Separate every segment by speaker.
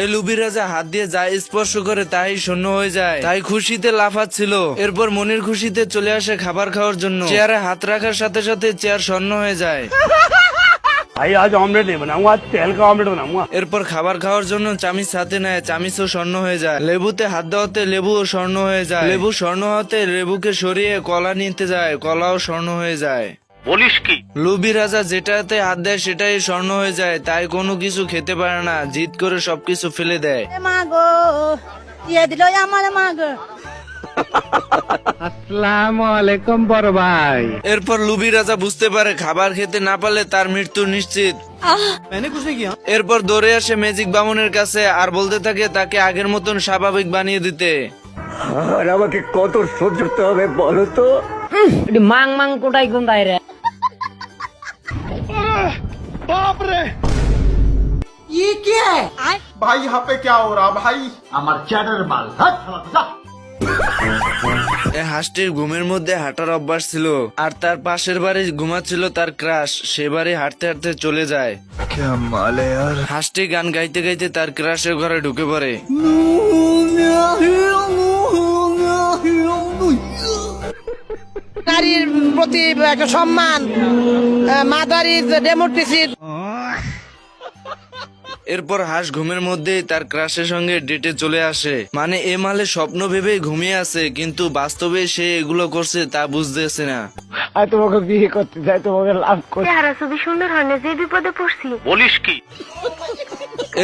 Speaker 1: এই লুবি রাজা হাত দিয়ে যা স্পর্শ করে তাই শূন্য হয়ে যায়, তাই খুশিতে লাফাচ্ছিল। এরপর মনির খুশিতে চলে আসে খাবার খাওয়ার জন্য। চেয়ারে হাত রাখার সাথে সাথে চেয়ার শূন্য হয়ে যায়।
Speaker 2: भाई आज ऑमलेट नहीं बनाऊंगा, आज तेल का ऑमलेट बनाऊंगा।
Speaker 1: এরপর খাবার খাওয়ার জন্য চামিচ হাতে নেয়, চামিচও স্বর্ণ হয়ে যায়। লেবুতে হাত দেওয়াতে লেবুও স্বর্ণ হয়ে যায়। লেবু স্বর্ণ হতে লেবুকে সরিয়ে কলা নিতে যায়, কলাও স্বর্ণ হয়ে যায়।
Speaker 2: বলিস কি?
Speaker 1: লুবি রাজা যেটাতে হাত দেয় সেটাই স্বর্ণ হয়ে যায়, তাই কোনো কিছু খেতে পারে না, জিদ করে সবকিছু ফেলে দেয়।
Speaker 3: মাগো দিয়ে দিল আমার মাগো।
Speaker 4: আসসালামু আলাইকুম বড় ভাই।
Speaker 1: এরপর লুবি রাজা বুঝতে পারে খাবার খেতে না পারলে তার মৃত্যু নিশ্চিত। এরপর দৌড়ে আসে ম্যাজিক বামুনের কাছে আর বলতে থাকে তাকে আগের মতন স্বাভাবিক বানিয়ে দিতে।
Speaker 2: আর আমাকে কত সহ্য করতে হবে বলো তো?
Speaker 3: মাং মাং কোটাই গুন্দাই রে।
Speaker 2: बाप रे,
Speaker 3: ये क्या है?
Speaker 5: भाई यहाँ पे क्या हो रहा भाई?
Speaker 1: এই হাঁসটির ঘুমের মধ্যে হাঁটার অভ্যাস ছিল, আর তার পাশের বাড়ি ঘুমাচ্ছিল তার ক্রাশ। সে বাড়ি হাঁটতে হাঁটতে চলে যায়। হাঁসটি গান গাইতে গাইতে তার ক্রাশের ঘরে ঢুকে পড়ে।
Speaker 3: নারীর প্রতি একটা সম্মান, মাদার ইজ ডেমোক্রেসি।
Speaker 1: এরপর হাঁস ঘুমের মধ্যেই তার ক্রাশের সঙ্গে ডেটে চলে আসে। মানে এ মালে স্বপ্ন ভেবেই ঘুমিয়ে আছে, কিন্তু বাস্তবে সে এগুলো করছে তা বুঝতেছে না।
Speaker 4: আর তোমাকে বিয়ে করতে চাই, তোমাকে লাভ করতে।
Speaker 6: চেহারা ছবি সুন্দর হয় না, যে বিপদে পড়ছি।
Speaker 2: বলিস কি?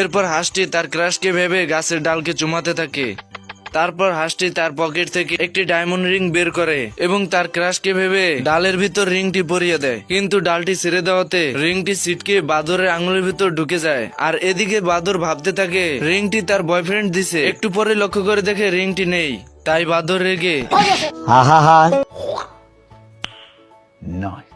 Speaker 1: এরপর হাঁসটি তার ক্রাশকে ভেবে গাছের ডালকে চুমাতে থাকে। তারপর হাঁসটি তার পকেট থেকে একটি ডায়মন্ড রিং বের করে এবং তার ক্রাশকে ভেবে ডালের ভিতর রিংটি পরিয়ে দেয়। কিন্তু ডালটি ছেড়ে দেওয়াতে রিংটি ছিটকে বাদরের আঙুলের ভিতর ঢুকে যায়। আর এদিকে বাদর ভাবতে থাকে রিংটি তার বয়ফ্রেন্ড দিছে। একটু পরে লক্ষ্য করে দেখে রিংটি নেই, তাই বাদর রেগে
Speaker 4: হা হা হা নয়।